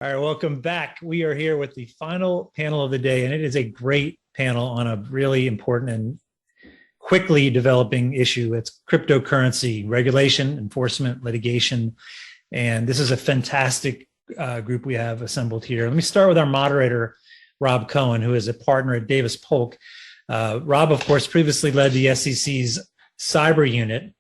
All right, welcome back. We are here with the final panel of the day, and it is a great panel on a really important and quickly developing issue. It's cryptocurrency regulation, enforcement, litigation, and this is a fantastic group we have assembled here. Let me start with our moderator, Rob Cohen, who is a partner at Davis Polk. Rob, of course, previously led the SEC's cyber unit,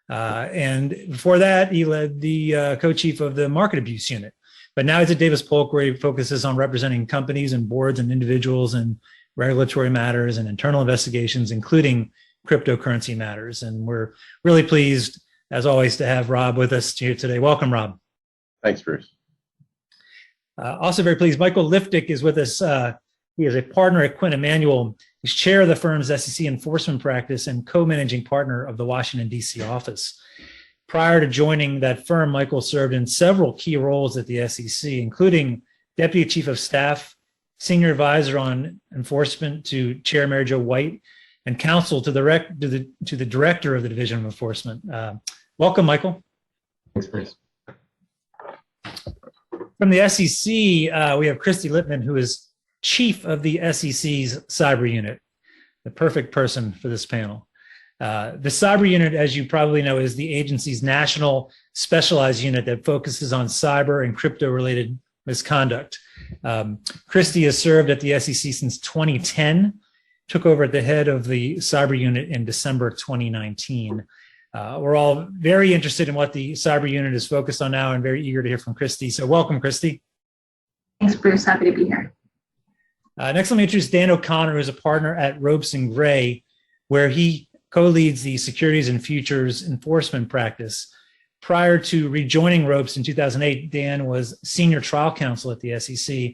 and before that, he led the co-chief of the market abuse unit. But now he's at Davis Polk, where he focuses on representing companies and boards and individuals in regulatory matters and internal investigations, including cryptocurrency matters. And we're really pleased, as always, to have Rob with us here today. Welcome, Rob. Thanks, Bruce. Also very pleased, Michael Liftik is with us. He is a partner at Quinn, Emanuel. He's chair of the firm's SEC enforcement practice and co-managing partner of the Washington, D.C. office. Prior to joining that firm, Michael served in several key roles at the SEC, including Deputy Chief of Staff, Senior Advisor on Enforcement to Chair Mary Jo White, and Counsel to the Director of the Division of Enforcement. Welcome, Michael. Thanks, Bruce. From the SEC, we have Kristy Littman, who is Chief of the SEC's Cyber Unit, the perfect person for this panel. The cyber unit, as you probably know, is the agency's national specialized unit that focuses on cyber and crypto-related misconduct. Kristy has served at the SEC since 2010, took over at the head of the cyber unit in December 2019. We're all very interested in what the cyber unit is focused on now and very eager to hear from Kristy. So welcome, Kristy. Thanks, Bruce. Happy to be here. Next, let me introduce Dan O'Connor, who is a partner at Ropes & Gray, where he co-leads the Securities and Futures Enforcement practice. Prior to rejoining Ropes in 2008, Dan was senior trial counsel at the SEC.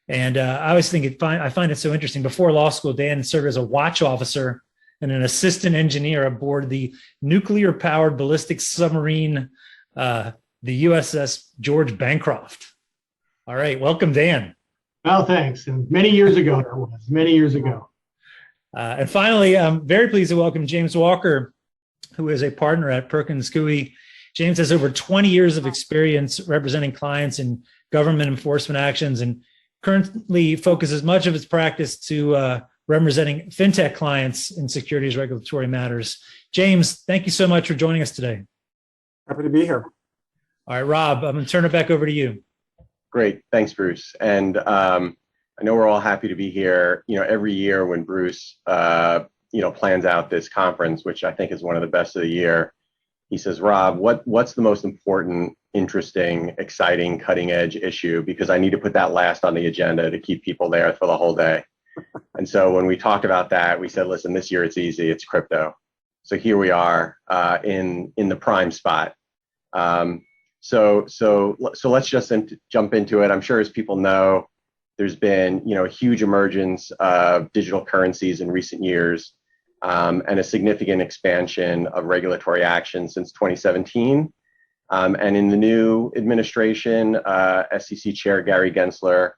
And I always I find it so interesting. Before law school, Dan served as a watch officer and an assistant engineer aboard the nuclear-powered ballistic submarine, the USS George Bancroft. All right, welcome, Dan. Well, thanks. And many years ago, that was many years ago. And finally, I'm very pleased to welcome James Walker, who is a partner at Perkins Coie. James has over 20 years of experience representing clients in government enforcement actions and currently focuses much of his practice to representing fintech clients in securities regulatory matters. James, thank you so much for joining us today. Happy to be here. All right, Rob, I'm going to turn it back over to you. Great. Thanks, Bruce. And I know we're all happy to be here. You know, every year when Bruce, plans out this conference, which I think is one of the best of the year, he says, Rob, what's the most important, interesting, exciting, cutting edge issue? Because I need to put that last on the agenda to keep people there for the whole day. And so when we talked about that, we said, listen, this year it's easy, it's crypto. So here we are in the prime spot. So let's just jump into it. I'm sure as people know, there's been, a huge emergence of digital currencies in recent years, and a significant expansion of regulatory action since 2017. And in the new administration, SEC Chair Gary Gensler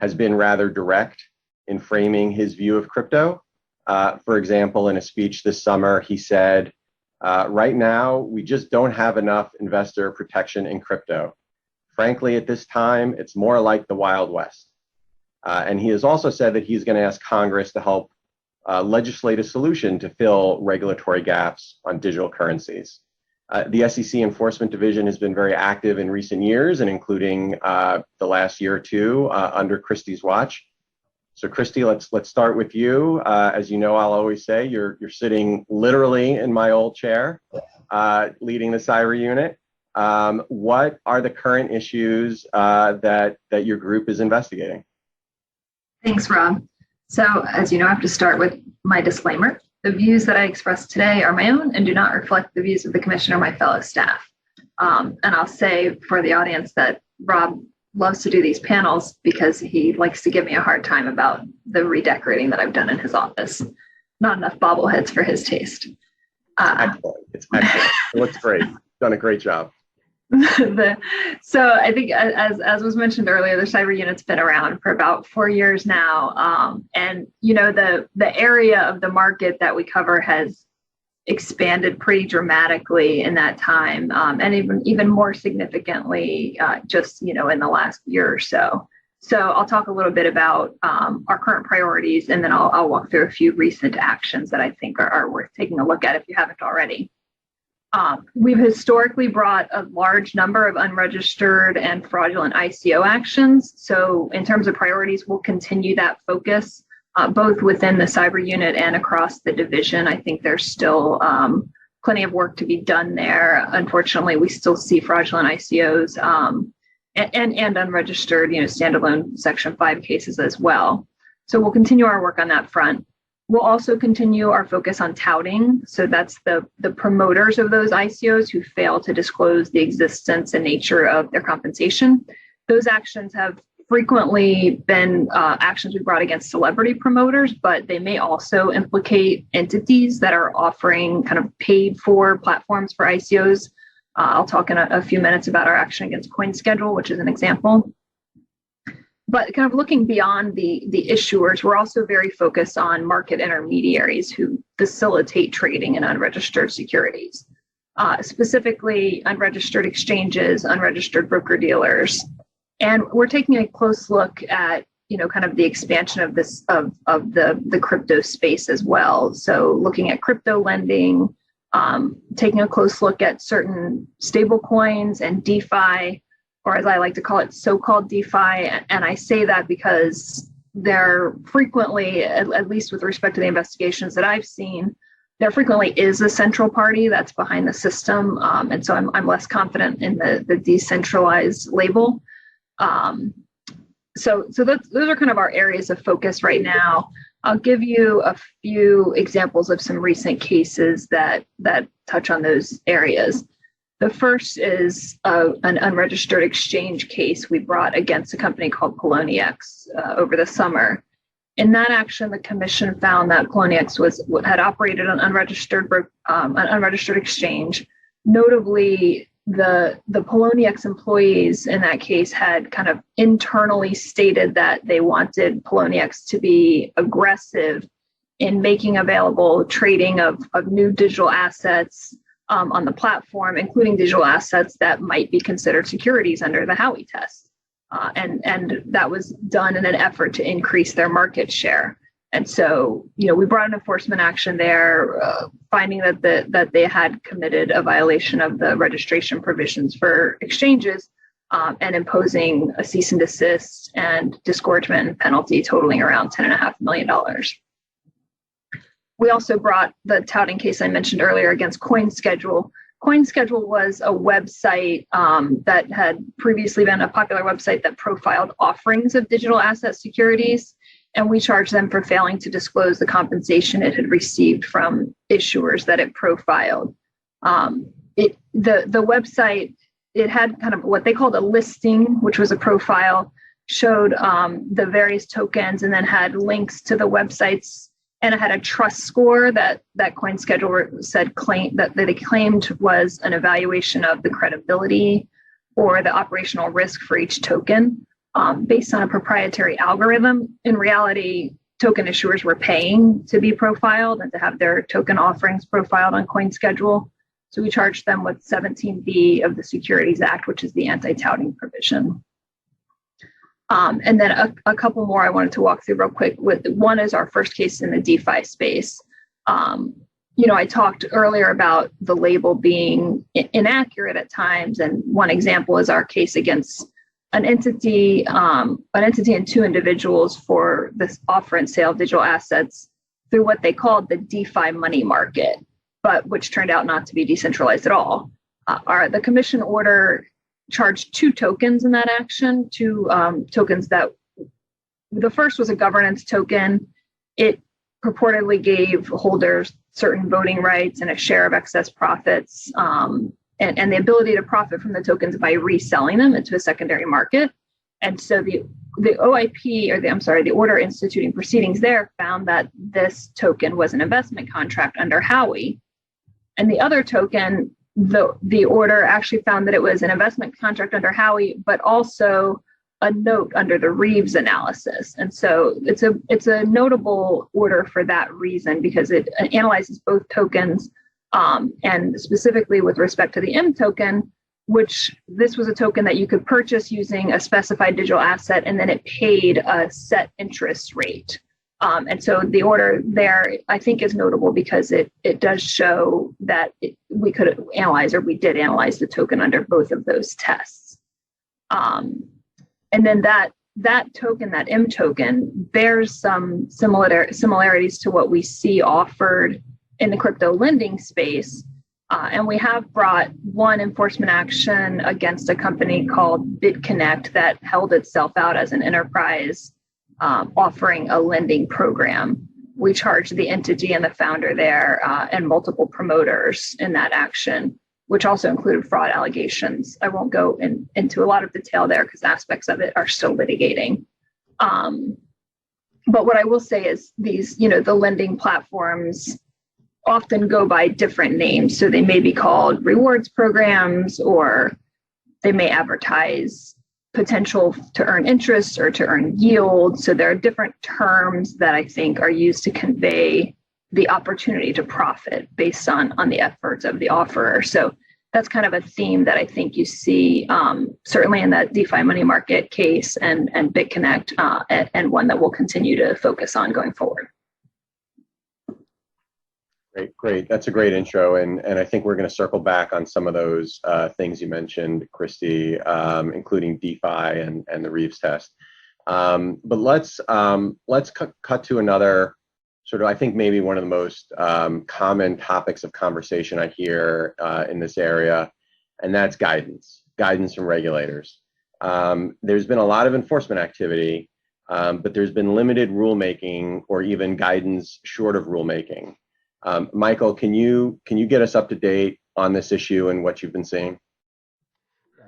has been rather direct in framing his view of crypto. For example, in a speech this summer, he said, right now, we just don't have enough investor protection in crypto. Frankly, at this time, it's more like the Wild West. And he has also said that he's going to ask Congress to help legislate a solution to fill regulatory gaps on digital currencies. The SEC Enforcement Division has been very active in recent years, and including the last year or two under Kristy's watch. So, Kristy, let's start with you. As you know, I'll always say you're sitting literally in my old chair, leading the cyber unit. What are the current issues that your group is investigating? Thanks, Rob. So, as you know, I have to start with my disclaimer. The views that I express today are my own and do not reflect the views of the Commission or my fellow staff. And I'll say for the audience that Rob loves to do these panels because he likes to give me a hard time about the redecorating that I've done in his office. Not enough bobbleheads for his taste. Excellent. It's excellent. It looks great. Done a great job. So I think, as was mentioned earlier, the cyber unit's been around for about 4 years now, and the area of the market that we cover has expanded pretty dramatically in that time, and even more significantly just in the last year or so. So I'll talk a little bit about our current priorities, and then I'll walk through a few recent actions that I think are worth taking a look at if you haven't already. We've historically brought a large number of unregistered and fraudulent ICO actions. So in terms of priorities, we'll continue that focus both within the cyber unit and across the division. I think there's still plenty of work to be done there. Unfortunately, we still see fraudulent ICOs and unregistered, standalone Section 5 cases as well. So we'll continue our work on that front. We'll also continue our focus on touting. So that's the promoters of those ICOs who fail to disclose the existence and nature of their compensation. Those actions have frequently been actions we brought against celebrity promoters, but they may also implicate entities that are offering kind of paid for platforms for ICOs. I'll talk in a few minutes about our action against Coin Schedule, which is an example. But kind of looking beyond the issuers, we're also very focused on market intermediaries who facilitate trading in unregistered securities, specifically unregistered exchanges, unregistered broker-dealers. And we're taking a close look at, kind of the expansion of this of the crypto space as well. So looking at crypto lending, taking a close look at certain stable coins and DeFi, or as I like to call it, so-called DeFi. And I say that because there frequently, at least with respect to the investigations that I've seen, there frequently is a central party that's behind the system. And so I'm less confident in the decentralized label. So those are kind of our areas of focus right now. I'll give you a few examples of some recent cases that touch on those areas. The first is an unregistered exchange case we brought against a company called Poloniex over the summer. In that action, the commission found that Poloniex had operated an unregistered exchange. Notably, the Poloniex employees in that case had kind of internally stated that they wanted Poloniex to be aggressive in making available trading of new digital assets on the platform, including digital assets that might be considered securities under the Howey test. And that was done in an effort to increase their market share. And so, we brought an enforcement action there, finding that they had committed a violation of the registration provisions for exchanges and imposing a cease and desist and disgorgement penalty totaling around $10.5 million. We also brought the touting case I mentioned earlier against Coin Schedule. Coin Schedule was a website that had previously been a popular website that profiled offerings of digital asset securities, and we charged them for failing to disclose the compensation it had received from issuers that it profiled. The website, it had kind of what they called a listing, which was a profile, showed the various tokens, and then had links to the websites. And it had a trust score that Coin Schedule that they claimed was an evaluation of the credibility or the operational risk for each token based on a proprietary algorithm. In reality, token issuers were paying to be profiled and to have their token offerings profiled on Coin Schedule. So we charged them with 17B of the Securities Act, which is the anti-touting provision. And then a couple more I wanted to walk through real quick. One is our first case in the DeFi space. I talked earlier about the label being inaccurate at times, and one example is our case against an entity and two individuals for this offer and sale of digital assets through what they called the DeFi money market, but which turned out not to be decentralized at all. The commission order charged two tokens in that action, two tokens that the first was a governance token. It purportedly gave holders certain voting rights and a share of excess profits and the ability to profit from the tokens by reselling them into a secondary market. And so the OIP, or the order instituting proceedings there, found that this token was an investment contract under Howey. And the other token, the order actually found that it was an investment contract under Howey, but also a note under the Reeves analysis. And so it's a notable order for that reason, because it analyzes both tokens And specifically with respect to the M token, which this was a token that you could purchase using a specified digital asset, and then it paid a set interest rate. And so the order there, I think, is notable because it does show that we could analyze, or we did analyze the token under both of those tests. And then that token, that M token, bears some similarities to what we see offered in the crypto lending space. And we have brought one enforcement action against a company called BitConnect that held itself out as an enterprise offering a lending program. We charged the entity and the founder there and multiple promoters in that action, which also included fraud allegations. I won't go into a lot of detail there because aspects of it are still litigating. But what I will say is these, the lending platforms often go by different names. So they may be called rewards programs, or they may advertise potential to earn interest or to earn yield. So there are different terms that I think are used to convey the opportunity to profit based on the efforts of the offerer. So that's kind of a theme that I think you see certainly in that DeFi money market case and BitConnect, and one that we'll continue to focus on going forward. Great. That's a great intro, and I think we're going to circle back on some of those things you mentioned, Kristy, including DeFi and the Reeves test. But let's cut to another sort of, I think, maybe one of the most common topics of conversation I hear in this area, and that's guidance from regulators. There's been a lot of enforcement activity, but there's been limited rulemaking or even guidance short of rulemaking. Michael, can you get us up to date on this issue and what you've been seeing?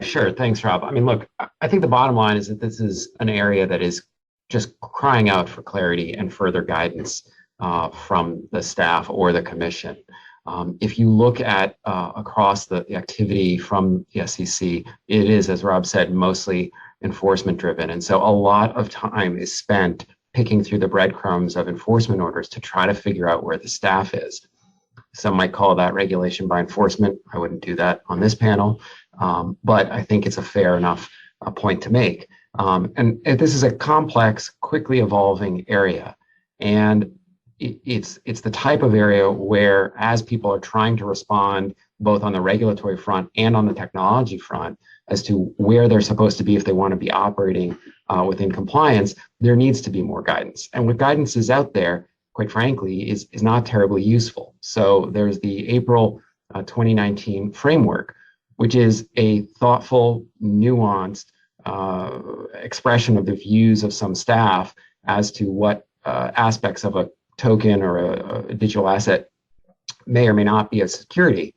Sure. Thanks, Rob. I mean, look, I think the bottom line is that this is an area that is just crying out for clarity and further guidance from the staff or the commission. If you look at across the activity from the SEC, it is, as Rob said, mostly enforcement driven. And so a lot of time is spent picking through the breadcrumbs of enforcement orders to try to figure out where the staff is. Some might call that regulation by enforcement. I wouldn't do that on this panel, but I think it's a fair enough point to make. And this is a complex, quickly evolving area. And it's the type of area where, as people are trying to respond both on the regulatory front and on the technology front as to where they're supposed to be if they want to be operating within compliance, there needs to be more guidance. And what guidance is out there, quite frankly, is not terribly useful. So there's the April 2019 framework, which is a thoughtful, nuanced expression of the views of some staff as to what aspects of a token or a digital asset may or may not be a security.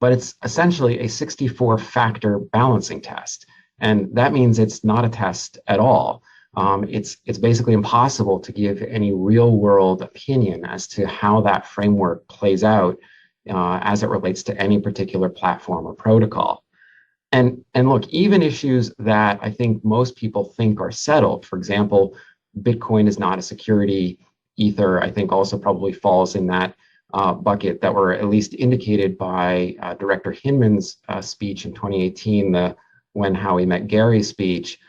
But it's essentially a 64-factor balancing test. And that means it's not a test at all. It's basically impossible to give any real-world opinion as to how that framework plays out as it relates to any particular platform or protocol. And look, even issues that I think most people think are settled, for example, Bitcoin is not a security. Ether, I think, also probably falls in that bucket that were at least indicated by Director Hinman's speech in 2018, the When How Met Gary speech.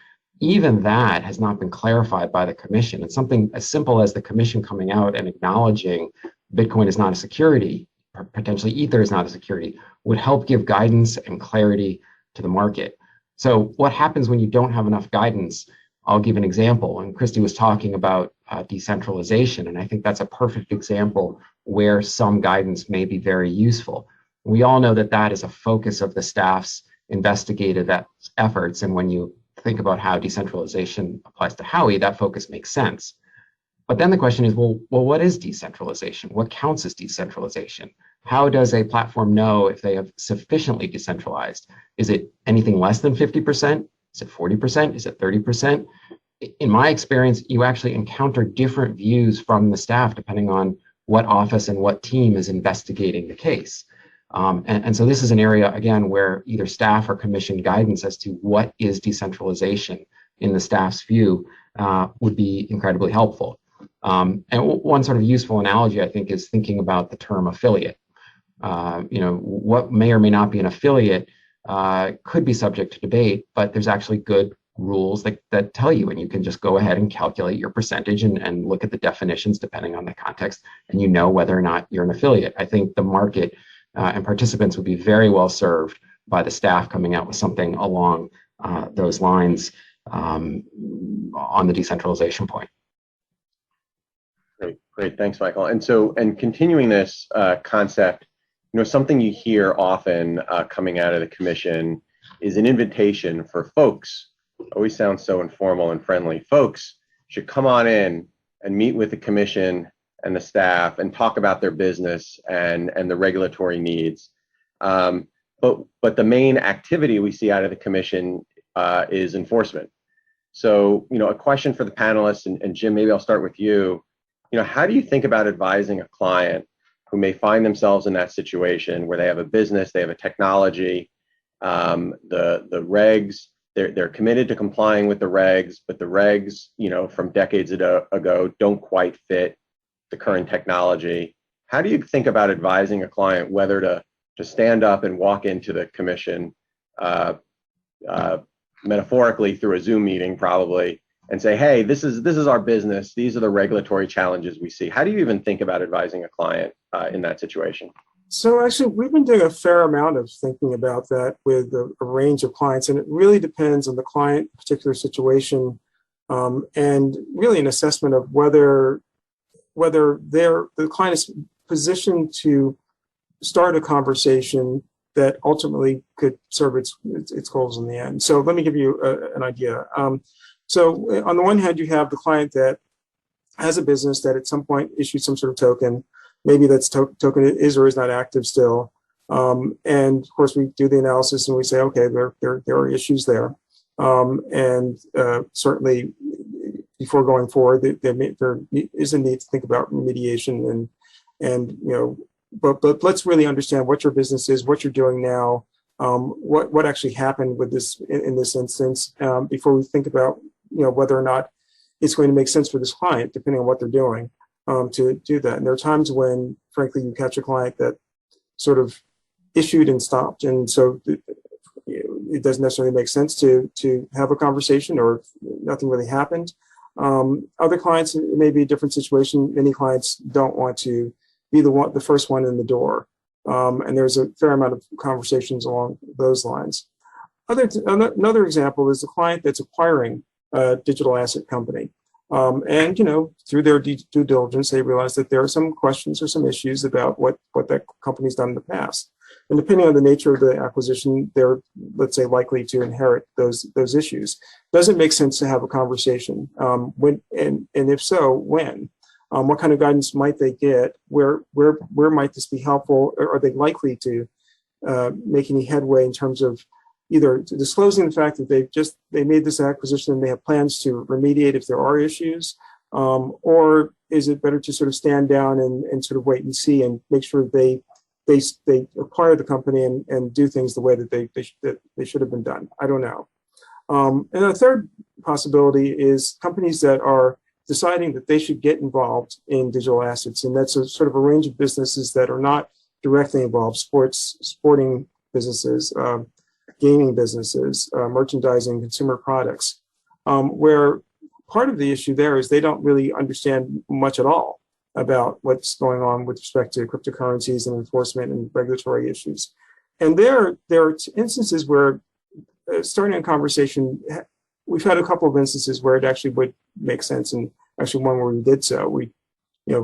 Even that has not been clarified by the commission. And something as simple as the commission coming out and acknowledging Bitcoin is not a security, or potentially Ether is not a security, would help give guidance and clarity to the market. So what happens when you don't have enough guidance? I'll give an example. And Kristy was talking about decentralization, and I think that's a perfect example where some guidance may be very useful. We all know that that is a focus of the staff's investigative efforts, and when you think about how decentralization applies to Howie, that focus makes sense. But then the question is, well, what is decentralization? What counts as decentralization? How does a platform know if they have sufficiently decentralized? Is it anything less than 50%? Is it 40%? Is it 30%? In my experience, you actually encounter different views from the staff depending on what office and what team is investigating the case. And so this is an area, again, where either staff or commission guidance as to what is decentralization in the staff's view would be incredibly helpful. And one sort of useful analogy, I think, is thinking about the term affiliate. what may or may not be an affiliate could be subject to debate, but there's actually good rules that tell you, and you can just go ahead and calculate your percentage and look at the definitions depending on the context, and you know whether or not you're an affiliate. I think the market and participants would be very well served by the staff coming out with something along those lines on the decentralization point. Great. Thanks, Michael. And continuing this concept, something you hear often coming out of the commission is an invitation for folks. Always sounds so informal and friendly. Folks should come on in and meet with the commission and the staff and talk about their business and the regulatory needs. But the main activity we see out of the commission is enforcement. So, a question for the panelists, and Jim, maybe I'll start with you. How do you think about advising a client who may find themselves in that situation where they have a business, they have a technology, the regs, they're committed to complying with the regs, but the regs, from decades ago don't quite fit the current technology. How do you think about advising a client whether to stand up and walk into the commission, metaphorically through a Zoom meeting probably, and say, hey, this is our business, these are the regulatory challenges we see? How do you even think about advising a client in that situation? So actually, we've been doing a fair amount of thinking about that with a range of clients, and it really depends on the client particular situation, and really an assessment of whether the client is positioned to start a conversation that ultimately could serve its goals in the end. So let me give you an idea. So on the one hand, you have the client that has a business that at some point issued some sort of token. Maybe that's token is or is not active still. And of course, we do the analysis and we say, okay, there are issues there. And certainly before going forward, there is a need to think about remediation but let's really understand what your business is, what you're doing now, what actually happened with this in this instance, before we think about whether or not it's going to make sense for this client, depending on what they're doing, to do that. And there are times when, frankly, you catch a client that sort of issued and stopped, and so it doesn't necessarily make sense to have a conversation, or nothing really happened. Other clients, it may be a different situation. Many clients don't want to be the first one in the door, and there's a fair amount of conversations along those lines. Another example is the client that's acquiring a digital asset company, and through their due diligence, they realize that there are some questions or some issues about what that company's done in the past, and depending on the nature of the acquisition, they're, let's say, likely to inherit those issues. Does it make sense to have a conversation? When and if so, when? What kind of guidance might they get? Where might this be helpful? Or are they likely to make any headway in terms of either disclosing the fact that they made this acquisition and they have plans to remediate if there are issues, or is it better to sort of stand down and sort of wait and see and make sure they acquire the company and do things the way that they should have been done? I don't know. And a third possibility is companies that are deciding that they should get involved in digital assets. And that's a sort of a range of businesses that are not directly involved: sporting businesses, gaming businesses, merchandising, consumer products, where part of the issue there is they don't really understand much at all about what's going on with respect to cryptocurrencies and enforcement and regulatory issues. And there are instances where starting a conversation, we've had a couple of instances where it actually would make sense, and actually one where we did so. We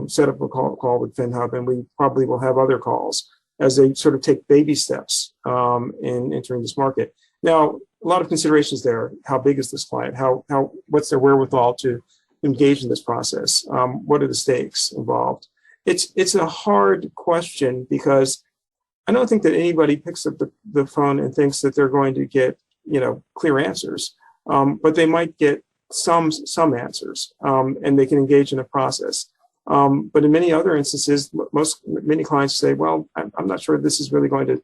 set up a call with FinHub, and we probably will have other calls as they sort of take baby steps in entering this market. Now, a lot of considerations there. How big is this client? What's their wherewithal to engage in this process? What are the stakes involved? It's a hard question, because I don't think that anybody picks up the phone and thinks that they're going to get clear answers, but they might get some answers, and they can engage in a process. But in many other instances, many clients say, well, I'm not sure this is really going to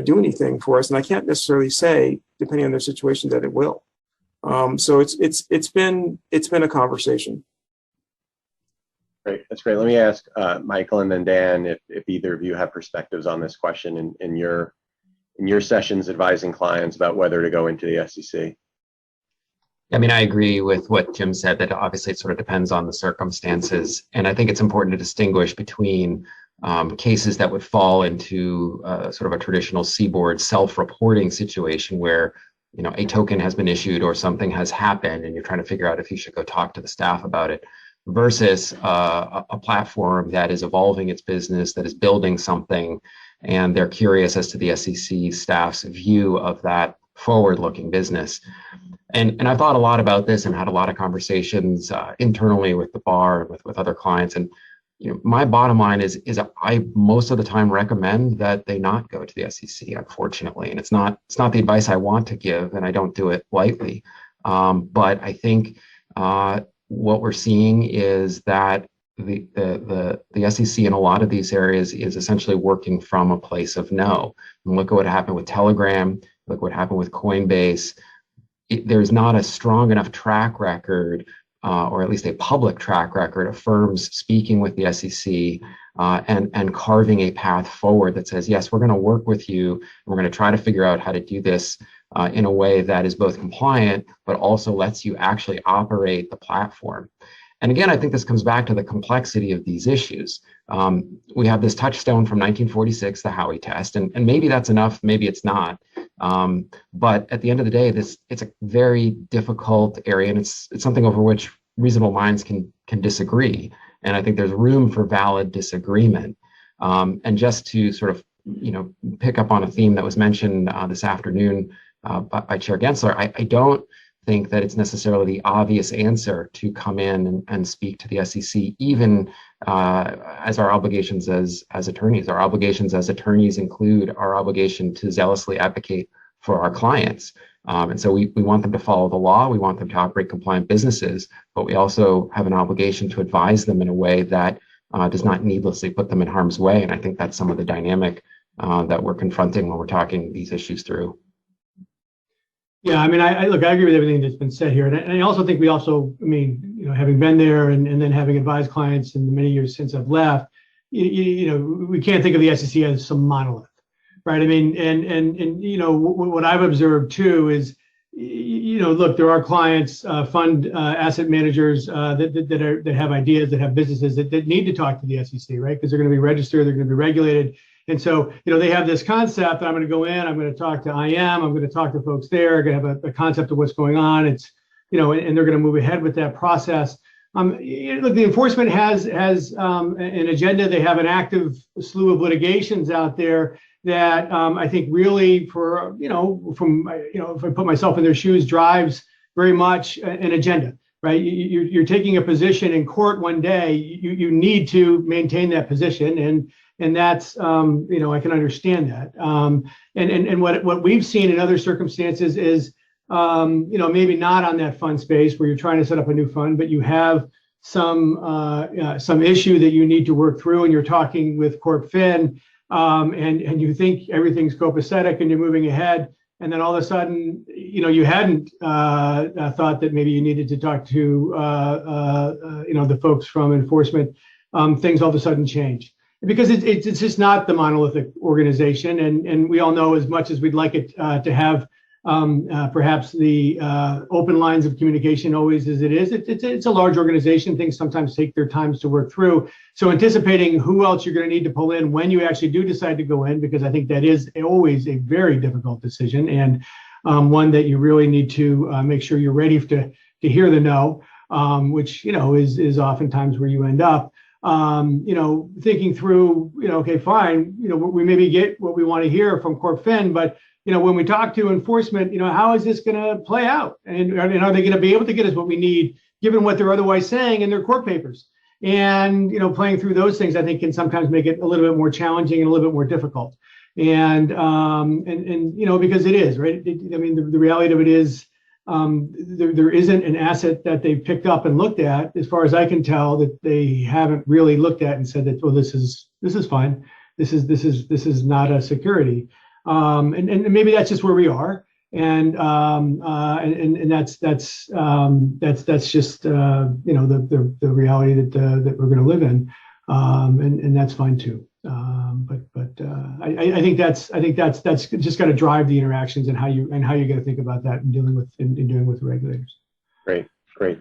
do anything for us, and I can't necessarily say, depending on their situation, that it will. So it's been a conversation. Great. That's great. Let me ask Michael and then Dan if either of you have perspectives on this question in your sessions advising clients about whether to go into the SEC. I mean, I agree with what Jim said, that obviously it sort of depends on the circumstances. And I think it's important to distinguish between cases that would fall into sort of a traditional CBORD self-reporting situation where, you know, a token has been issued or something has happened and you're trying to figure out if you should go talk to the staff about it, versus a platform that is evolving its business, that is building something, and they're curious as to the SEC staff's view of that forward-looking business. And I've thought a lot about this and had a lot of conversations internally with the bar and with other clients. And you know, my bottom line is I most of the time recommend that they not go to the SEC, unfortunately. And it's not the advice I want to give, and I don't do it lightly. But I think what we're seeing is that the SEC in a lot of these areas is essentially working from a place of no. And look at what happened with Telegram. Look what happened with Coinbase. There's not a strong enough track record, or at least a public track record, of firms speaking with the SEC and carving a path forward that says, yes, we're going to work with you. And we're going to try to figure out how to do this in a way that is both compliant, but also lets you actually operate the platform. And again, I think this comes back to the complexity of these issues. We have this touchstone from 1946, the Howey test, and maybe that's enough, maybe it's not. But at the end of the day, it's a very difficult area, and it's something over which reasonable minds can disagree. And I think there's room for valid disagreement. And just to sort of, you know, pick up on a theme that was mentioned this afternoon by Chair Gensler, I don't think that it's necessarily the obvious answer to come in and speak to the SEC, even as our obligations as attorneys. Our obligations as attorneys include our obligation to zealously advocate for our clients. And so we want them to follow the law. We want them to operate compliant businesses, but we also have an obligation to advise them in a way that does not needlessly put them in harm's way. And I think that's some of the dynamic that we're confronting when we're talking these issues through. Yeah, I mean, I agree with everything that's been said here. And I also think having been there and then having advised clients in the many years since I've left, we can't think of the SEC as some monolith, right? I mean, and what I've observed too is, look, there are clients, fund asset managers that have ideas, that have businesses that need to talk to the SEC, right? Because they're going to be registered, they're going to be regulated. And so, they have this concept that I'm going to go in, I'm going to talk to IM, I'm going to talk to folks there, I'm going to have a concept of what's going on. It's, and they're going to move ahead with that process. Look, the enforcement has an agenda. They have an active slew of litigations out there that I think really if I put myself in their shoes, drives very much an agenda, right? You're taking a position in court one day, you need to maintain that position. And that's, I can understand that. And what we've seen in other circumstances is, maybe not on that fund space where you're trying to set up a new fund, but you have some issue that you need to work through, and you're talking with Corp Fin, and you think everything's copacetic and you're moving ahead. And then all of a sudden, you hadn't thought that maybe you needed to talk to, the folks from enforcement. Things all of a sudden change. Because it's just not the monolithic organization, and we all know, as much as we'd like it to have perhaps the open lines of communication always as it is, it's a large organization. Things sometimes take their times to work through. So anticipating who else you're going to need to pull in when you actually do decide to go in, because I think that is always a very difficult decision, and one that you really need to make sure you're ready to hear the no, which is oftentimes where you end up. Thinking through, okay, fine, we maybe get what we want to hear from Corp Fin, but, when we talk to enforcement, how is this going to play out? And are they going to be able to get us what we need, given what they're otherwise saying in their court papers? And, playing through those things, I think, can sometimes make it a little bit more challenging and a little bit more difficult. And because it is, right? The reality of it is, there isn't an asset that they've picked up and looked at, as far as I can tell, that they haven't really looked at and said that, well, this is fine. This is not a security. And maybe that's just where we are. And that's just the reality that we're going to live in, and that's fine too. I think that's just got to drive the interactions and how you got to think about that in dealing with regulators. Great,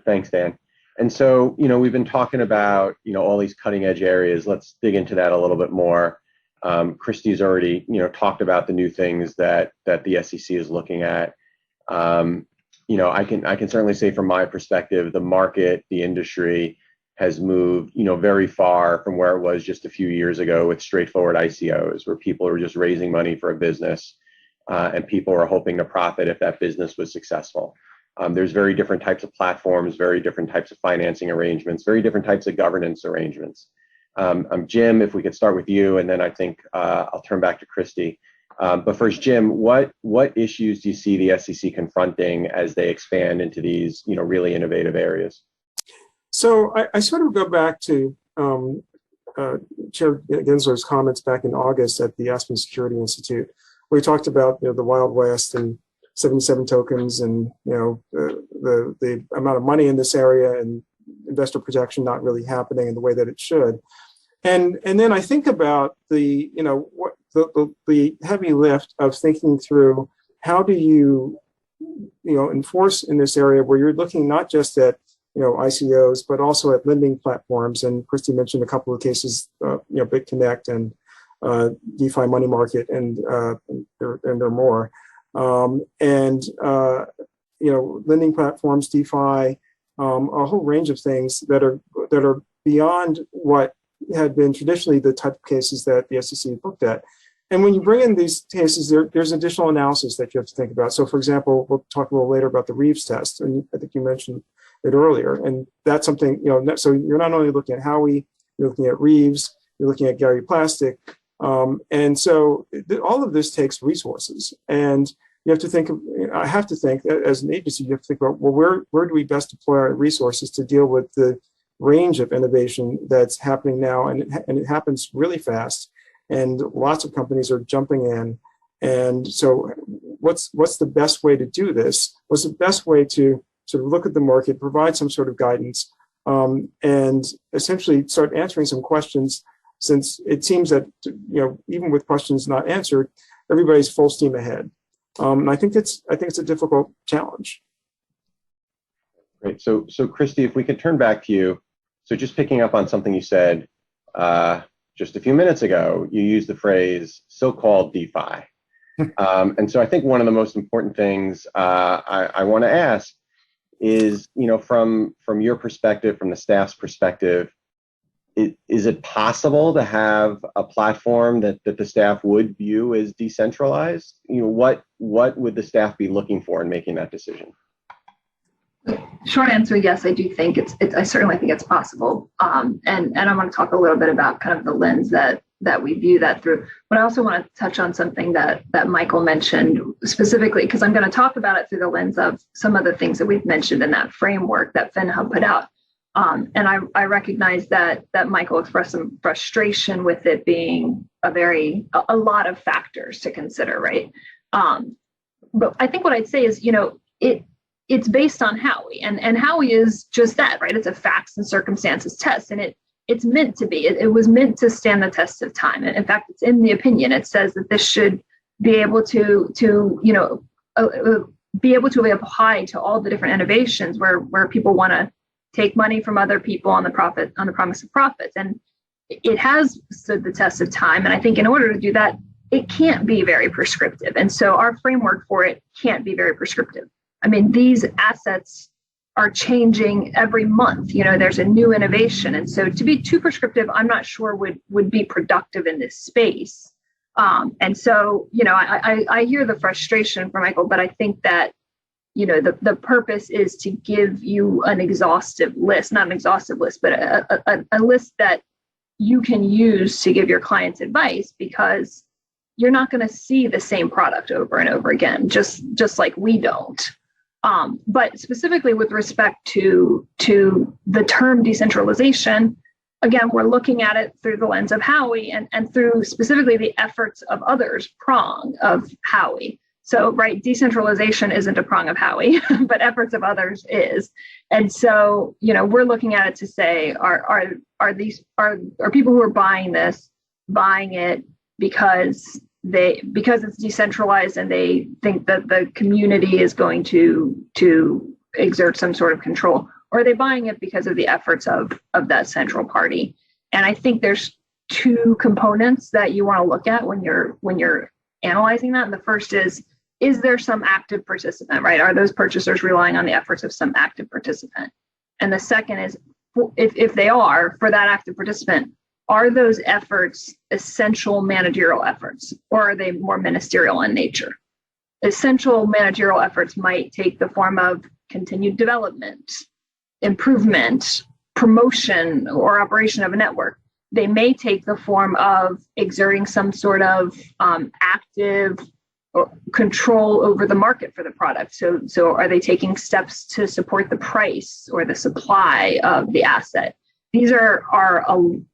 thanks, Dan. And so we've been talking about all these cutting edge areas. Let's dig into that a little bit more. Kristy's already talked about the new things that the SEC is looking at. I can certainly say from my perspective, the market, the industry has moved very far from where it was just a few years ago with straightforward ICOs, where people were just raising money for a business and people were hoping to profit if that business was successful. There's very different types of platforms, very different types of financing arrangements, very different types of governance arrangements. Jim, if we could start with you, and then I think I'll turn back to Kristy. But first, Jim, what issues do you see the SEC confronting as they expand into these really innovative areas? So I sort of go back to Chair Gensler's comments back in August at the Aspen Security Institute, where he talked about the Wild West and 77 tokens and the amount of money in this area and investor protection not really happening in the way that it should. And then I think about the heavy lift of thinking through how do you enforce in this area where you're looking not just at ICOs but also at lending platforms. And Kristy mentioned a couple of cases, BitConnect and DeFi Money Market, and there are more. Lending platforms, DeFi, a whole range of things that are beyond what had been traditionally the type of cases that the SEC looked at. And when you bring in these cases, there's additional analysis that you have to think about. So, for example, we'll talk a little later about the Reeves test, and I think you mentioned it earlier. And that's something, so you're not only looking at Howie, you're looking at Reeves, you're looking at Gary Plastic. And so all of this takes resources. And you have to think, I have to think, as an agency, you have to think about, well, where do we best deploy our resources to deal with the range of innovation that's happening now? And it happens really fast. And lots of companies are jumping in. And so what's the best way to do this? What's the best way to sort of look at the market, provide some sort of guidance, and essentially start answering some questions, since it seems that, even with questions not answered, everybody's full steam ahead. And I think it's a difficult challenge. Great. So Kristy, if we could turn back to you. So just picking up on something you said just a few minutes ago, you used the phrase so-called DeFi. And so I think one of the most important things I want to ask is, from your perspective, from the staff's perspective, is it possible to have a platform that the staff would view as decentralized? What would the staff be looking for in making that decision? Short answer, yes, I do think I certainly think it's possible. And I want to talk a little bit about kind of the lens that we view that through. But I also want to touch on something that Michael mentioned specifically, because I'm going to talk about it through the lens of some of the things that we've mentioned in that framework that FinHub put out. And I recognize that Michael expressed some frustration with it being a lot of factors to consider, right? But I think what I'd say is, it's based on Howie, and Howie is just that, right? It's a facts and circumstances test, and it's meant to be. It was meant to stand the test of time. And in fact, it's in the opinion. It says that this should be able to be able to apply to all the different innovations where people want to take money from other people on the promise of profits. And it has stood the test of time. And I think in order to do that, it can't be very prescriptive. And so our framework for it can't be very prescriptive. I mean, these assets are changing every month. There's a new innovation. And so to be too prescriptive, I'm not sure would be productive in this space. And so, I hear the frustration from Michael, but I think that, the purpose is to give you an exhaustive list, not an exhaustive list, but a list that you can use to give your clients advice, because you're not going to see the same product over and over again, just like we don't. But specifically with respect to the term decentralization, again, we're looking at it through the lens of Howie and through specifically the efforts of others prong of Howie. So, right, decentralization isn't a prong of Howie, but efforts of others is. And so, we're looking at it to say, are people who are buying this buying it because it's decentralized and they think that the community is going to exert some sort of control, or are they buying it because of the efforts of that central party? And I think there's two components that you want to look at when you're analyzing that. And the first is there some active participant, right? Are those purchasers relying on the efforts of some active participant? And the second is, if they are, for that active participant, are those efforts essential managerial efforts, or are they more ministerial in nature? Essential managerial efforts might take the form of continued development, improvement, promotion, or operation of a network. They may take the form of exerting some sort of active control over the market for the product. So are they taking steps to support the price or the supply of the asset? These are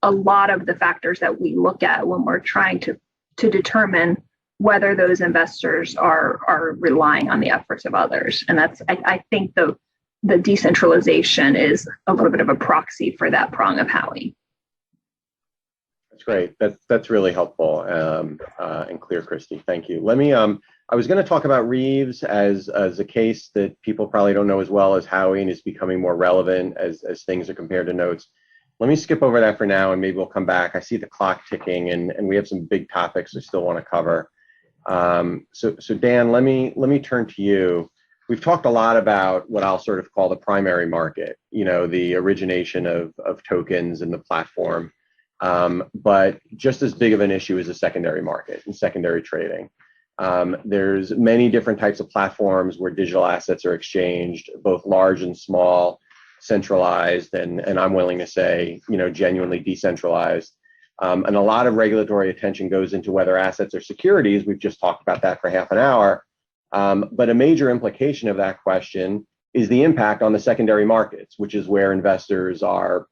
a lot of the factors that we look at when we're trying to determine whether those investors are relying on the efforts of others. And that's, I think the decentralization is a little bit of a proxy for that prong of Howie. That's great. That's really helpful and clear, Kristy. Thank you. Let me. I was going to talk about Reeves as a case that people probably don't know as well as Howie and is becoming more relevant as things are compared to notes. Let me skip over that for now, and maybe we'll come back. I see the clock ticking, and we have some big topics I still want to cover. So Dan, let me turn to you. We've talked a lot about what I'll sort of call the primary market, the origination of tokens and the platform. But just as big of an issue is the secondary market and secondary trading. There's many different types of platforms where digital assets are exchanged, both large and small, centralized, and I'm willing to say, genuinely decentralized. And a lot of regulatory attention goes into whether assets are securities. We've just talked about that for half an hour. But a major implication of that question is the impact on the secondary markets, which is where investors are,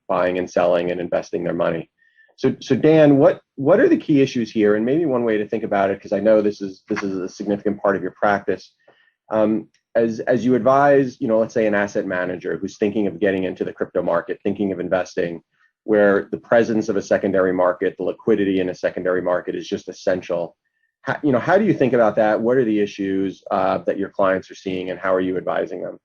buying and selling and investing their money. So Dan, what are the key issues here? And maybe one way to think about it, because I know this is a significant part of your practice. As you advise, let's say an asset manager who's thinking of getting into the crypto market, thinking of investing, where the presence of a secondary market, the liquidity in a secondary market is just essential. How do you think about that? What are the issues that your clients are seeing, and how are you advising them?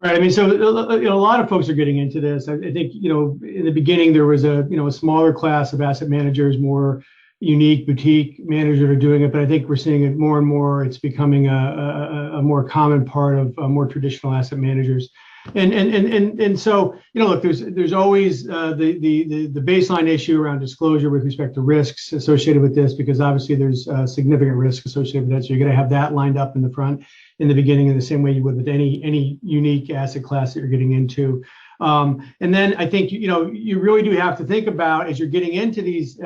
Right. I mean, so a lot of folks are getting into this. I think in the beginning there was a smaller class of asset managers, more unique boutique managers are doing it, but I think we're seeing it more and more. It's becoming a more common part of more traditional asset managers. And so look, there's always the baseline issue around disclosure with respect to risks associated with this, because obviously there's significant risk associated with that. So you're going to have that lined up in the front in the beginning in the same way you would with any unique asset class that you're getting into. And then I think you really do have to think about as you're getting into these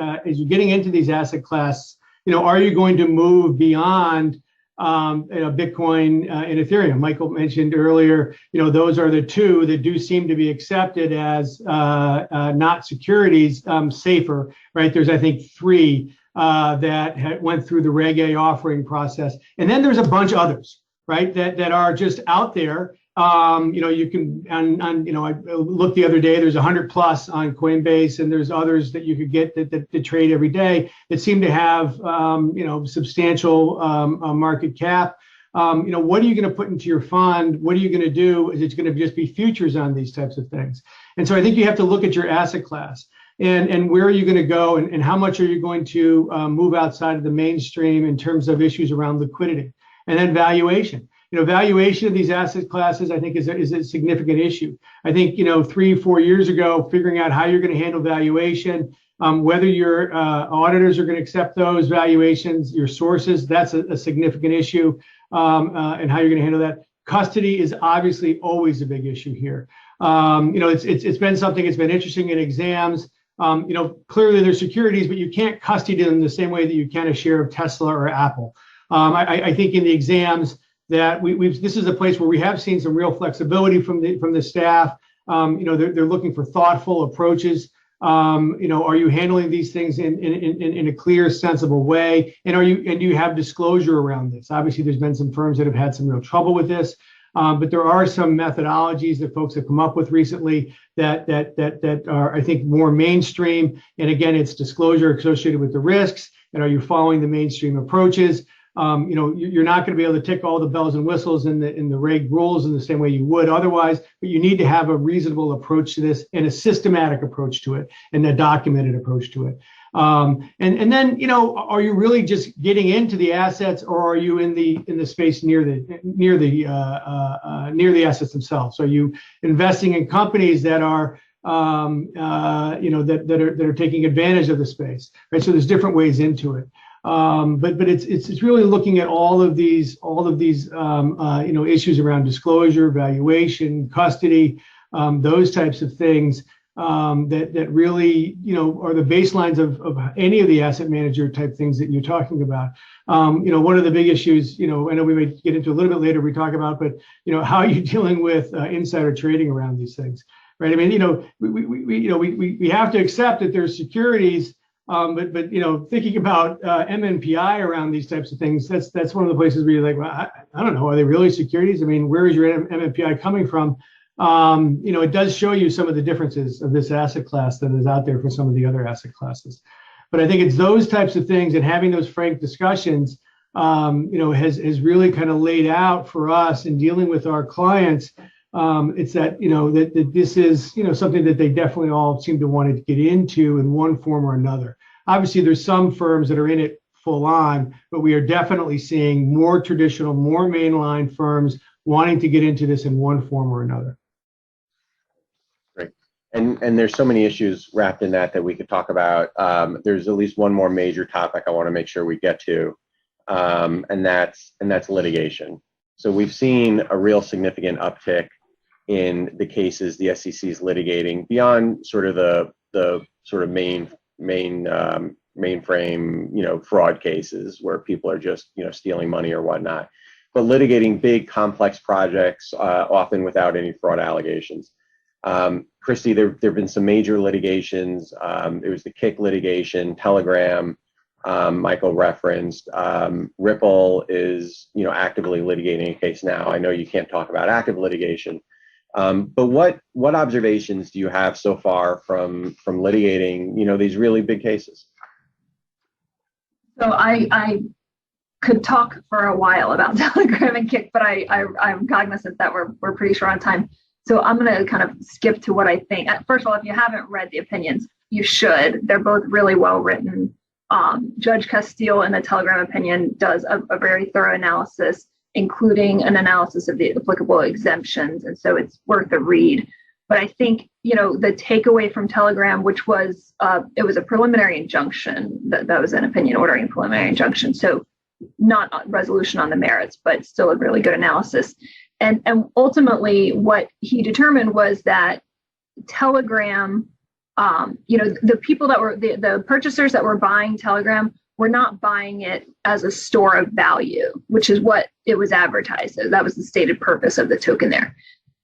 asset class, are you going to move beyond Bitcoin and Ethereum? Michael mentioned earlier, those are the two that do seem to be accepted as not securities, safer, right? There's, I think, three that went through the Reg A offering process. And then there's a bunch of others, right, that are just out there. You can, I looked the other day, there's 100 plus on Coinbase, and there's others that you could get that trade every day that seem to have, substantial market cap. What are you going to put into your fund? What are you going to do? Is it going to just be futures on these types of things? And so I think you have to look at your asset class and where are you going to go and how much are you going to move outside of the mainstream in terms of issues around liquidity and then valuation. Valuation of these asset classes, I think, is a significant issue. I think, 3-4 years ago, figuring out how you're going to handle valuation, whether your auditors are going to accept those valuations, your sources, that's a significant issue, and how you're going to handle that. Custody is obviously always a big issue here. It's been something that's been interesting in exams. Clearly they're securities, but you can't custody them the same way that you can a share of Tesla or Apple. I think in the exams, that this is a place where we have seen some real flexibility from the staff. They're looking for thoughtful approaches Are you handling these things in a clear, sensible way? And do you have disclosure around this? Obviously, there's been some firms that have had some real trouble with this, but there are some methodologies that folks have come up with recently that are, I think, more mainstream. And again, it's disclosure associated with the risks. And are you following the mainstream approaches? You're not going to be able to tick all the bells and whistles in the reg rules in the same way you would otherwise, but you need to have a reasonable approach to this and a systematic approach to it and a documented approach to it. And then, are you really just getting into the assets, or are you in the space near the assets themselves? Are you investing in companies that are that are taking advantage of the space, right? So there's different ways into it. But it's really looking at all of these issues around disclosure, valuation, custody, those types of things that really are the baselines of any of the asset manager type things that you're talking about. One of the big issues, I know we may get into a little bit later, we talk about, but how are you dealing with insider trading around these things, right? I mean, we have to accept that there's securities. But thinking about MNPI around these types of things, that's one of the places where you're like, well, I don't know, are they really securities? I mean, where is your MNPI coming from? It does show you some of the differences of this asset class that is out there for some of the other asset classes. But I think it's those types of things, and having those frank discussions, has really kind of laid out for us in dealing with our clients. It's that, that this is, something that they definitely all seem to want to get into in one form or another. Obviously, there's some firms that are in it full on, but we are definitely seeing more traditional, more mainline firms wanting to get into this in one form or another. Great. And there's so many issues wrapped in that we could talk about. There's at least one more major topic I want to make sure we get to, and that's litigation. So we've seen a real significant uptick in the cases the SEC is litigating beyond sort of the sort of mainframe, fraud cases where people are just, stealing money or whatnot, but litigating big complex projects, often without any fraud allegations. Kristy, there've been some major litigations. It was the Kick litigation, Telegram, Michael referenced. Ripple is, actively litigating a case now. I know you can't talk about active litigation, but what observations do you have so far from litigating, these really big cases? So I could talk for a while about Telegram and Kick, but I'm cognizant that we're pretty short on time. So I'm going to kind of skip to what I think. First of all, if you haven't read the opinions, you should. They're both really well written. Judge Castile in the Telegram opinion does a very thorough analysis, including an analysis of the applicable exemptions. And so it's worth a read. But I think, the takeaway from Telegram, which was, it was a preliminary injunction, that was an opinion ordering a preliminary injunction. So not a resolution on the merits, but still a really good analysis. And ultimately what he determined was that Telegram, the people that were, the purchasers that were buying Telegram were not buying it as a store of value, which is what it was advertised as. That was the stated purpose of the token there.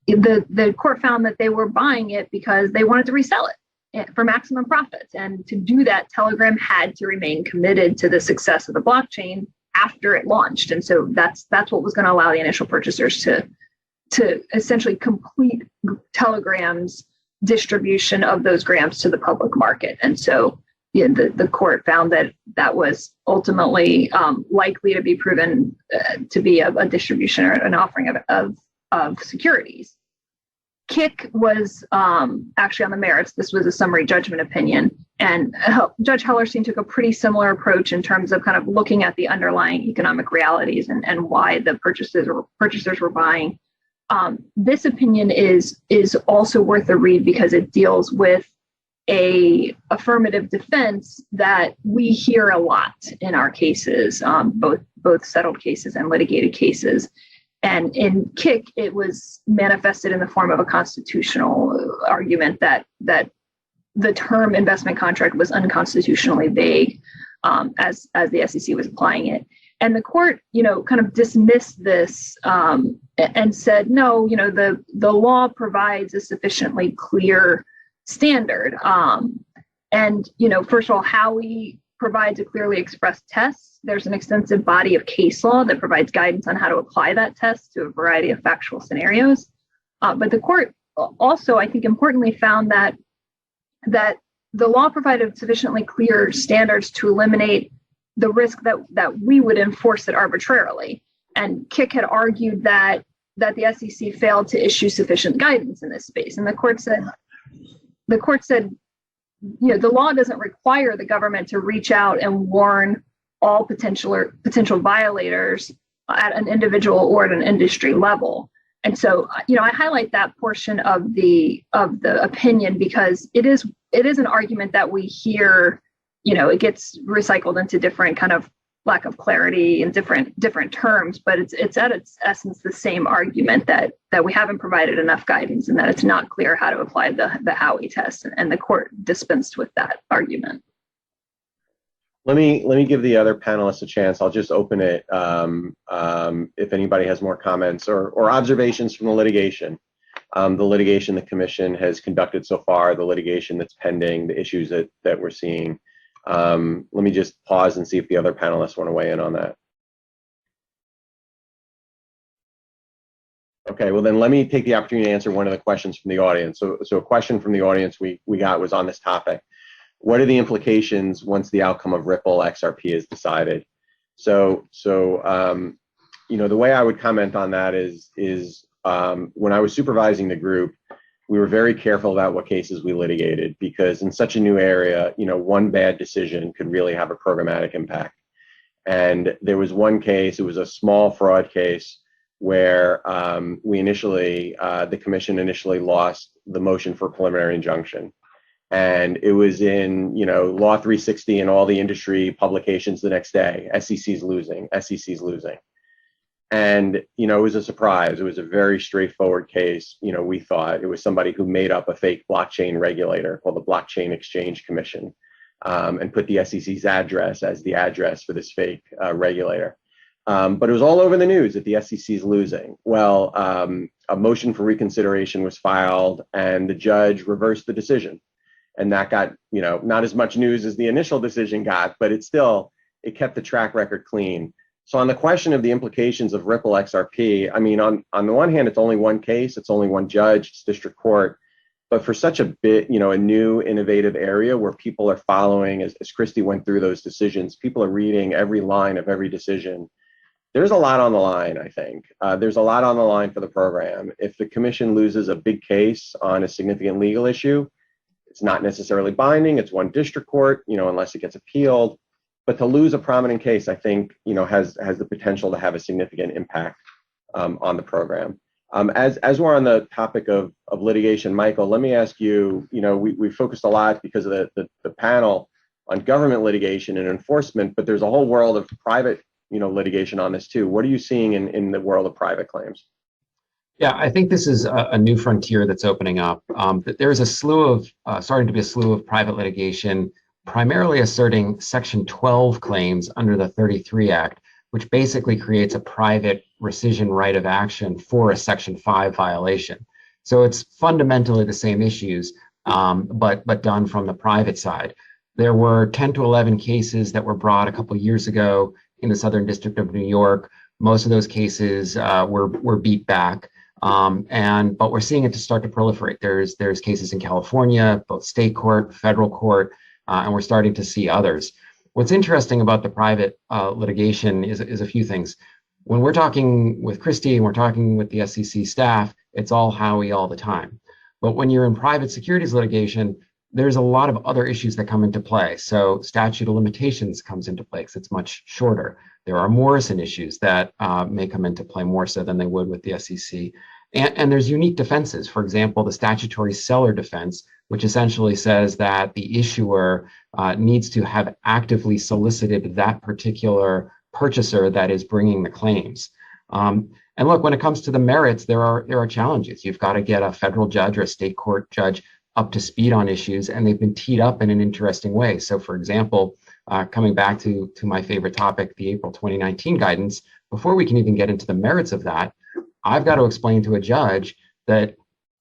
The court found that they were buying it because they wanted to resell it for maximum profits. And to do that, Telegram had to remain committed to the success of the blockchain after it launched. And so that's what was going to allow the initial purchasers to essentially complete Telegram's distribution of those grams to the public market. And so the court found that was ultimately likely to be proven to be a distribution or an offering of securities. Kick was actually on the merits. This was a summary judgment opinion. And Judge Hellerstein took a pretty similar approach in terms of kind of looking at the underlying economic realities and why the purchasers were buying. This opinion is also worth a read because it deals with a affirmative defense that we hear a lot in our cases, both settled cases and litigated cases. And in Kick, it was manifested in the form of a constitutional argument that the term investment contract was unconstitutionally vague as the SEC was applying it. And the court, kind of dismissed this and said, no, the law provides a sufficiently clear standard. And, first of all, Howie provides a clearly expressed test. There's an extensive body of case law that provides guidance on how to apply that test to a variety of factual scenarios. But the court also, I think, importantly found that the law provided sufficiently clear standards to eliminate the risk that we would enforce it arbitrarily. And Kick had argued that the SEC failed to issue sufficient guidance in this space. And the court said, the law doesn't require the government to reach out and warn all potential violators at an individual or at an industry level. And so, I highlight that portion of the opinion because it is an argument that we hear. It gets recycled into different kind of lack of clarity and different terms, but it's at its essence the same argument that we haven't provided enough guidance and that it's not clear how to apply the Howie test, and the court dispensed with that argument. Let me give the other panelists a chance. I'll just open it if anybody has more comments or observations from the litigation. The litigation the commission has conducted so far, the litigation that's pending, the issues that we're seeing. Let me just pause and see if the other panelists want to weigh in on that. Okay, well then let me take the opportunity to answer one of the questions from the audience. So a question from the audience we got was on this topic. What are the implications once the outcome of Ripple XRP is decided? So the way I would comment on that is when I was supervising the group, we were very careful about what cases we litigated because in such a new area, one bad decision could really have a programmatic impact. And there was one case, it was a small fraud case where the commission initially lost the motion for preliminary injunction. And it was in, Law 360 and all the industry publications the next day, SEC's losing. And, it was a surprise. It was a very straightforward case. We thought it was somebody who made up a fake blockchain regulator called the Blockchain Exchange Commission and put the SEC's address as the address for this fake regulator. But it was all over the news that the SEC's losing. Well, a motion for reconsideration was filed and the judge reversed the decision. And that got, not as much news as the initial decision got, but it kept the track record clean. So on the question of the implications of Ripple XRP, I mean, on the one hand, it's only one case, it's only one judge, it's district court. But for such a new innovative area where people are following, as Kristy went through those decisions, people are reading every line of every decision. There's a lot on the line, I think. There's a lot on the line for the program. If the commission loses a big case on a significant legal issue, it's not necessarily binding. It's one district court, unless it gets appealed. But to lose a prominent case, I think, has the potential to have a significant impact on the program. As we're on the topic of litigation, Michael, let me ask you, we focused a lot because of the panel on government litigation and enforcement, but there's a whole world of private, litigation on this too. What are you seeing in the world of private claims? Yeah, I think this is a new frontier that's opening up. There's starting to be a slew of private litigation, primarily asserting Section 12 claims under the 33 Act, which basically creates a private rescission right of action for a Section 5 violation. So it's fundamentally the same issues, but done from the private side. There were 10 to 11 cases that were brought a couple of years ago in the Southern District of New York. Most of those cases were beat back. But we're seeing it to start to proliferate. There's cases in California, both state court, federal court, and we're starting to see others. What's interesting about the private litigation is a few things. When we're talking with Kristy and we're talking with the SEC staff, it's all Howie all the time. But when you're in private securities litigation, there's a lot of other issues that come into play. So statute of limitations comes into play because it's much shorter. There are Morrison issues that may come into play more so than they would with the SEC. And there's unique defenses. For example, the statutory seller defense, which essentially says that the issuer needs to have actively solicited that particular purchaser that is bringing the claims. And look, when it comes to the merits, there are challenges. You've got to get a federal judge or a state court judge up to speed on issues, and they've been teed up in an interesting way. So, for example, coming back to my favorite topic, the April 2019 guidance, before we can even get into the merits of that, I've got to explain to a judge that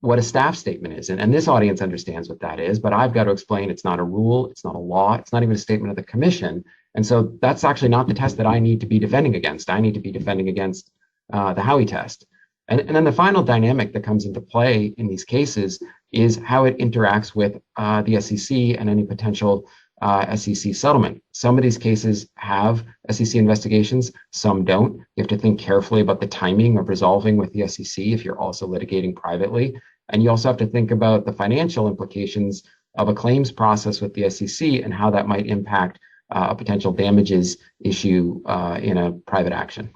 what a staff statement is. And this audience understands what that is, but I've got to explain it's not a rule, it's not a law, it's not even a statement of the commission. And so that's actually not the test that I need to be defending against. I need to be defending against the Howey test. And then the final dynamic that comes into play in these cases is how it interacts with the SEC and any potential SEC settlement. Some of these cases have SEC investigations, some don't. You have to think carefully about the timing of resolving with the SEC if you're also litigating privately. And you also have to think about the financial implications of a claims process with the SEC and how that might impact a potential damages issue in a private action.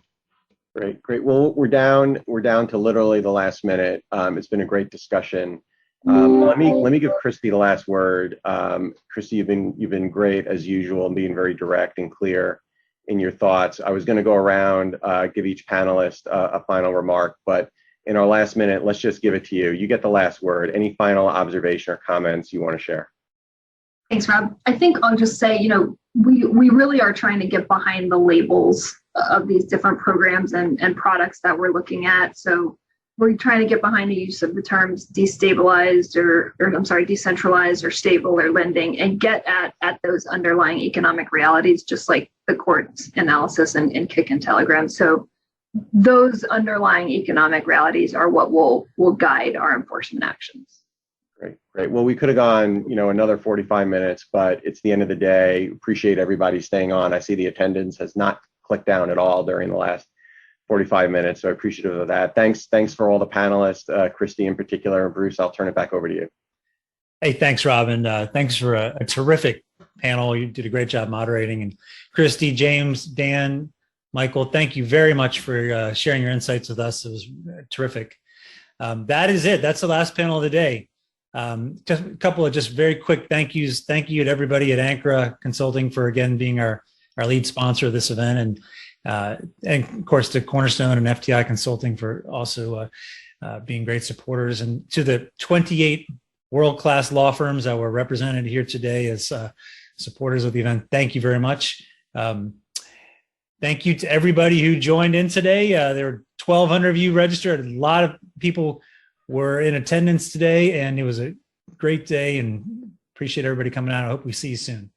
Great. Well, we're down to literally the last minute. It's been a great discussion. Let me give Kristy the last word. Kristy, you've been great as usual, and being very direct and clear in your thoughts. I was going to go around, give each panelist a final remark, but in our last minute, let's just give it to you. You get the last word. Any final observation or comments you want to share? Thanks, Rob. I think I'll just say, we really are trying to get behind the labels of these different programs and products that we're looking at. So we're trying to get behind the use of the terms decentralized or stable or lending, and get at those underlying economic realities, just like the court's analysis and Kick and Telegram. So those underlying economic realities are what will guide our enforcement actions. Great. Well, we could have gone, another 45 minutes, but it's the end of the day. Appreciate everybody staying on. I see the attendance has not clicked down at all during the last 45 minutes, so appreciative of that. Thanks for all the panelists, Kristy in particular, and Bruce, I'll turn it back over to you. Hey, thanks, Robin. Thanks for a terrific panel. You did a great job moderating. And Kristy, James, Dan, Michael, thank you very much for sharing your insights with us. It was terrific. That is it. That's the last panel of the day. Just a couple of just very quick thank yous. Thank you to everybody at Ankara Consulting for, again, being our lead sponsor of this event. And of course, to Cornerstone and FTI Consulting for also being great supporters. And to the 28 world-class law firms that were represented here today as supporters of the event, thank you very much. Thank you to everybody who joined in today. There were 1,200 of you registered. A lot of people were in attendance today, and it was a great day, and appreciate everybody coming out. I hope we see you soon.